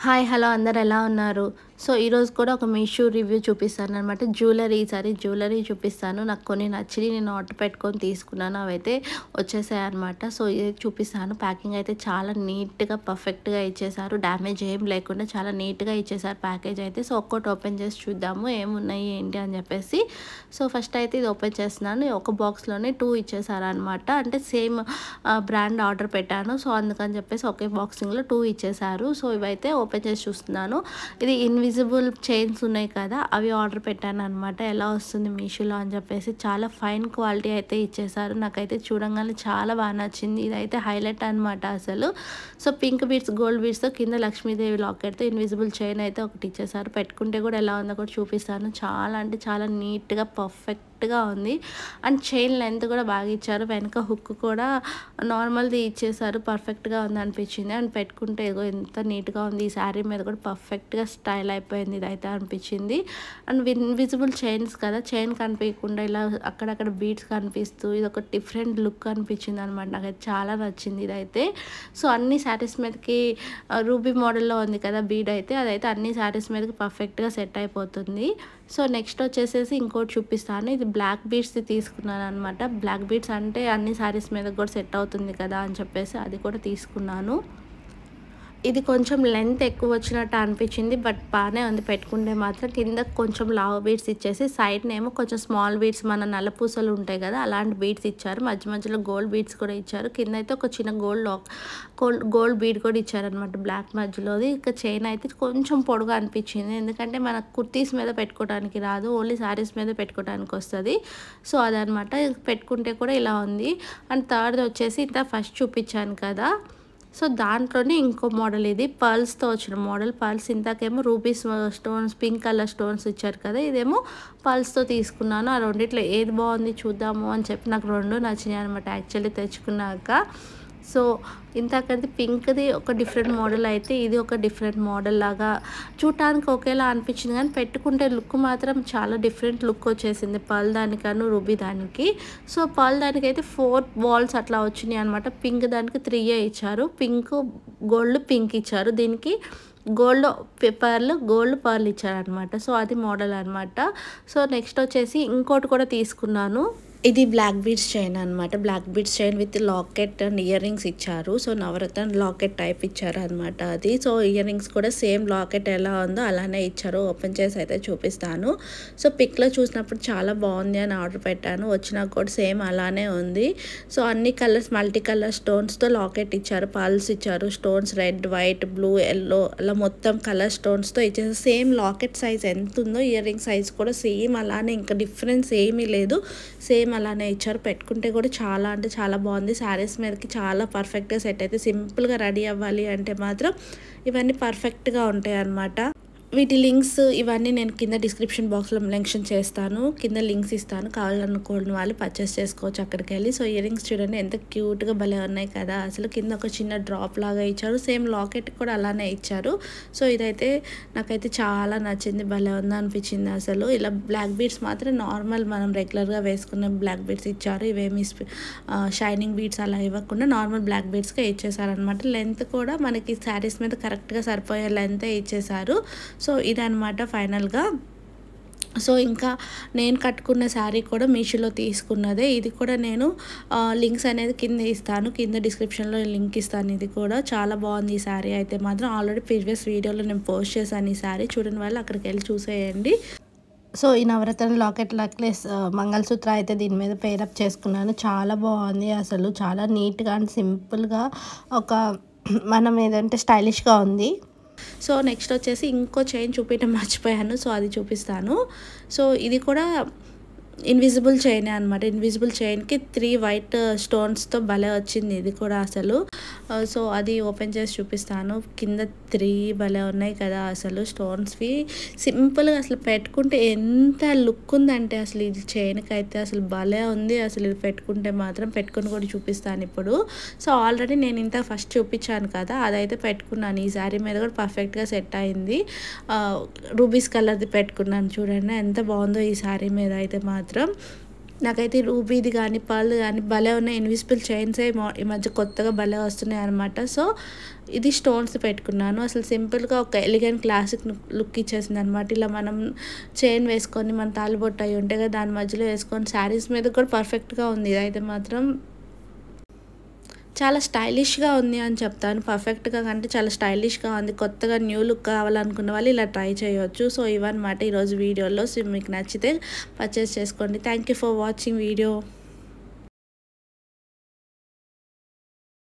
Hi hello అందరు ఎలా ఉన్నారు? సో ఈరోజు కూడా ఒక మీషో రివ్యూ చూపిస్తాననమాట. ఈసారి జ్యువెలరీ చూపిస్తాను. నాకు కొన్ని నచ్చినయి నేను ఆర్డర్ పెట్టుకొని తీసుకున్నాను. అవైతే వచ్చేసాయన్నమాట. సో ఇది చూపిస్తాను. ప్యాకింగ్ అయితే చాలా నీట్‌గా, పర్ఫెక్ట్‌గా ఇచ్చేసారు. డ్యామేజ్ ఏం లేకుండా చాలా నీట్‌గా ఇచ్చేసారు ప్యాకేజ్ అయితే. సో ఒక్కోటి ఓపెన్ చేసి చూద్దాము ఏమున్నాయి ఏంటి అని చెప్పేసి. సో ఫస్ట్ అయితే ఇది ఓపెన్ చేస్తున్నాను. ఒక బాక్స్‌లోనే 2 ఇచ్చేసారనమాట. అంటే సేమ్ బ్రాండ్ ఆర్డర్ పెట్టాను. సో అందుకని చెప్పేసి ఒకే బాక్సింగ్‌లో 2 ఇచ్చేసారు. సో ఇవైతే ఓపెన్ చేసి చూస్తున్నాను. ఇది ఇన్విజిబుల్ చైన్స్ ఉన్నాయి కదా, అవి ఆర్డర్ పెట్టాను అనమాట. ఎలా వస్తుంది మీషోలో అని చెప్పేసి. చాలా ఫైన్ క్వాలిటీ అయితే ఇచ్చేసారు. నాకైతే చూడంగానే చాలా బాగా నచ్చింది. ఇదైతే హైలైట్ అనమాట అసలు. సో పింక్ బీడ్స్, గోల్డ్ బీడ్స్తో కింద లక్ష్మీదేవి లాకెట్తో ఇన్విజిబుల్ చైన్ అయితే ఒకటి ఇచ్చేసారు. పెట్టుకుంటే కూడా ఎలా ఉందో కూడా చూపిస్తాను. చాలా అంటే చాలా నీట్గా పర్ఫెక్ట్గా ఉంది. అండ్ చైన్ లెంత్ కూడా బాగా ఇచ్చారు. వెనక హుక్ కూడా నార్మల్ది ఇచ్చేసారు. పర్ఫెక్ట్గా ఉంది అనిపించింది. అండ్ పెట్టుకుంటే ఏదో ఎంత నీట్గా ఉంది. ఈ శారీ మీద కూడా పర్ఫెక్ట్గా స్టైల్ అయిపోయింది ఇదైతే అనిపించింది. అండ్ ఇన్విజిబుల్ చైన్స్ కదా, చైన్ కనిపించకుండా ఇలా అక్కడక్కడ బీడ్స్ కనిపిస్తూ ఇది ఒక డిఫరెంట్ లుక్ అనిపించింది అనమాట. నాకైతే చాలా నచ్చింది ఇదైతే. సో అన్ని శారీస్ మీదకి రూబీ మోడల్లో ఉంది కదా బీడ్ అయితే, అదైతే అన్ని శారీస్ మీదకి పర్ఫెక్ట్గా సెట్ అయిపోతుంది. సో నెక్స్ట్ వచ్చేసేసి ఇంకోటి చూపిస్తాను. ఇది బ్లాక్ బీడ్స్ది తీసుకున్నాను అనమాట. బ్లాక్ బీడ్స్ అంటే అన్ని శారీస్ మీద కూడా సెట్ అవుతుంది కదా అని చెప్పేసి అది కూడా తీసుకున్నాను. ఇది కొంచెం లెంత్ ఎక్కువ వచ్చినట్టు అనిపించింది. బట్ బాగానే ఉంది. పెట్టుకుంటే మాత్రం కింద కొంచెం లావ్ బీడ్స్ ఇచ్చేసి సైడ్నేమో కొంచెం స్మాల్ బీడ్స్ మన నల్ల పూసలు ఉంటాయి కదా అలాంటి బీడ్స్ ఇచ్చారు. మధ్య మధ్యలో గోల్డ్ బీడ్స్ కూడా ఇచ్చారు. కింద అయితే ఒక చిన్న గోల్డ్ బీడ్ కూడా ఇచ్చారనమాట బ్లాక్ మధ్యలోది. ఇక చైన్ అయితే కొంచెం పొడుగా అనిపించింది. ఎందుకంటే మన కుర్తీస్ మీద పెట్టుకోవడానికి రాదు, ఓన్లీ శారీస్ మీద పెట్టుకోవడానికి వస్తుంది. సో అదనమాట. పెట్టుకుంటే కూడా ఇలా ఉంది. అండ్ థర్డ్ వచ్చేసి ఇంత ఫస్ట్ చూపించాను కదా, సో దాంట్లోనే ఇంకో మోడల్. ఇది పర్ల్స్తో వచ్చిన మోడల్. పర్ల్స్ ఇంతకేమో rubies stones, pink colour stones ఇచ్చారు కదా, ఇదేమో పర్ల్స్తో తీసుకున్నాను. ఆ రెండిట్లో ఏది బాగుంది చూద్దాము అని చెప్పి నాకు రెండు నచ్చినాయి అనమాట యాక్చువల్లీ తెచ్చుకున్నాక. సో ఇంతకది పింక్ది ఒక డిఫరెంట్ మోడల్ అయితే ఇది ఒక డిఫరెంట్ మోడల్ లాగా చూడటానికి ఒకేలా అనిపించింది, కానీ పెట్టుకుంటే లుక్ మాత్రం చాలా డిఫరెంట్ లుక్ వచ్చేసింది పర్ల్ దానికను రూబీ దానికి. సో పర్ల్ దానికి అయితే 4 బాల్స్ అట్లా వచ్చినాయి అనమాట. పింక్ దానికి 3 ఇచ్చారు. పింక్ గోల్డ్ పింక్ ఇచ్చారు. దీనికి గోల్డ్ పర్ల్ ఇచ్చారనమాట. సో అది మోడల్ అనమాట. సో నెక్స్ట్ వచ్చేసి ఇంకోటి కూడా తీసుకున్నాను. ఇది బ్లాక్ బీడ్స్ చైన్ అనమాట. Black beads chain with locket and earrings ఇచ్చారు. సో నవరత్న లాకెట్ టైప్ ఇచ్చారు అనమాట అది. సో ఇయర్ రింగ్స్ కూడా సేమ్ లాకెట్ ఎలా ఉందో అలానే ఇచ్చారు. ఓపెన్ చేసి అయితే చూపిస్తాను. సో పిక్లో చూసినప్పుడు చాలా బాగుంది అని ఆర్డర్ పెట్టాను. వచ్చినాక కూడా సేమ్ అలానే ఉంది. సో అన్ని కలర్స్, మల్టీ కలర్ స్టోన్స్తో లాకెట్ ఇచ్చారు. పర్ల్స్ ఇచ్చారు. Stones red, white, blue, yellow అలా మొత్తం కలర్ స్టోన్స్తో ఇచ్చేసి సేమ్ లాకెట్ సైజ్ ఎంత ఉందో ఇయర్ రింగ్ సైజ్ కూడా సేమ్ అలానే, ఇంకా డిఫరెన్స్ ఏమీ లేదు, సేమ్ అలానే ఇచ్చారు. పెట్టుకుంటే కూడా చాలా అంటే చాలా బాగుంది. శారీస్ మీదకి చాలా పర్ఫెక్ట్గా సెట్ అయితే, సింపుల్గా రెడీ అవ్వాలి అంటే మాత్రం ఇవన్నీ పర్ఫెక్ట్గా ఉంటాయి అన్నమాట. వీటి లింక్స్ ఇవన్నీ నేను కింద డిస్క్రిప్షన్ బాక్స్లో మెన్షన్ చేస్తాను. కింద లింక్స్ ఇస్తాను. కావాలనుకోని వాళ్ళు పర్చేస్ చేసుకోవచ్చు అక్కడికి వెళ్ళి. సో ఇయర్ రింగ్స్ చూడండి ఎంత క్యూట్గా భలే ఉన్నాయి కదా అసలు. కింద ఒక చిన్న డ్రాప్ లాగా ఇచ్చారు. సేమ్ లాకెట్ కూడా అలానే ఇచ్చారు. సో ఇదైతే నాకైతే చాలా నచ్చింది. భలే ఉందా అనిపించింది అసలు. ఇలా బ్లాక్ బీడ్స్ మాత్రం నార్మల్ మనం రెగ్యులర్గా వేసుకున్న బ్లాక్ బీడ్స్ ఇచ్చారు. ఇవేమి షైనింగ్ బీడ్స్ అలా ఇవ్వకుండా నార్మల్ బ్లాక్ బీడ్స్గా ఇచ్చేసారనమాట. లెంత్ కూడా మనకి శారీస్ మీద కరెక్ట్గా సరిపోయే లెంతే ఇచ్చేసారు. సో ఇదనమాట ఫైనల్గా. సో ఇంకా నేను కట్టుకున్న శారీ కూడా మీషోలో తీసుకున్నదే. ఇది కూడా నేను లింక్స్ అనేది కింద ఇస్తాను, కింద డిస్క్రిప్షన్లో లింక్ ఇస్తాను. ఇది కూడా చాలా బాగుంది ఈ శారీ అయితే మాత్రం. ఆల్రెడీ ప్రీవియస్ వీడియోలో నేను పోస్ట్ చేశాను ఈ శారీ. చూడని వాళ్ళు అక్కడికి వెళ్ళి చూసేయండి. సో ఈ నవరత్న లాకెట్ నెక్లెస్, మంగళసూత్ర అయితే దీని మీద పేరప్ చేసుకున్నాను. చాలా బాగుంది అసలు. చాలా నీట్గా అండ్ సింపుల్గా ఒక మనం ఏదంటే స్టైలిష్గా ఉంది. సో నెక్స్ట్ వచ్చేసి ఇంకో చైన్ చూపించడం మర్చిపోయాను. సో అది చూపిస్తాను. సో ఇది కూడా ఇన్విజిబుల్ చైనే అనమాట. ఇన్విజిబుల్ చైన్కి 3 వైట్ స్టోన్స్తో భలే వచ్చింది ఇది కూడా అసలు. సో అది ఓపెన్ చేసి చూపిస్తాను. కింద 3 భలే ఉన్నాయి కదా అసలు స్టోన్స్వి. సింపుల్గా అసలు పెట్టుకుంటే ఎంత లుక్ ఉందంటే అసలు ఇది చైన్కి అయితే అసలు భలే ఉంది అసలు. ఇది పెట్టుకుంటే మాత్రం పెట్టుకుని కూడా చూపిస్తాను ఇప్పుడు. సో ఆల్రెడీ నేను ఇంత ఫస్ట్ చూపించాను కదా, అదైతే పెట్టుకున్నాను. ఈ శారీ మీద కూడా పర్ఫెక్ట్గా సెట్ అయింది. రూబీస్ కలర్ది పెట్టుకున్నాను. చూడండి ఎంత బాగుందో ఈ శారీ మీద అయితే మాత్రం. నాకైతే రూబీది కానీ పర్ల్ కానీ భలే ఉన్నాయి. ఇన్విజిబుల్ చైన్సే ఈ మధ్య కొత్తగా భలే వస్తున్నాయి అనమాట. సో ఇది స్టోన్స్ పెట్టుకున్నాను. అసలు సింపుల్గా ఒక ఎలిగెంట్ క్లాసిక్ లుక్ ఇచ్చేసింది అనమాట. ఇలా మనం చైన్ వేసుకొని మన తాళిబొట్టు అయి ఉంటాయి కదా, దాని మధ్యలో వేసుకొని శారీస్ మీద కూడా పర్ఫెక్ట్గా ఉంది. ఇదైతే మాత్రం చాలా స్టైలిష్గా ఉంది అని చెప్తాను. పర్ఫెక్ట్గా కంటే చాలా స్టైలిష్గా ఉంది. కొత్తగా న్యూ లుక్ కావాలనుకున్న వాళ్ళు ఇలా ట్రై చేయొచ్చు. సో ఇవన్నమాట ఈరోజు వీడియోలో. సో మీకు నచ్చితే పర్చేస్ చేసుకోండి. Thank you for watching video.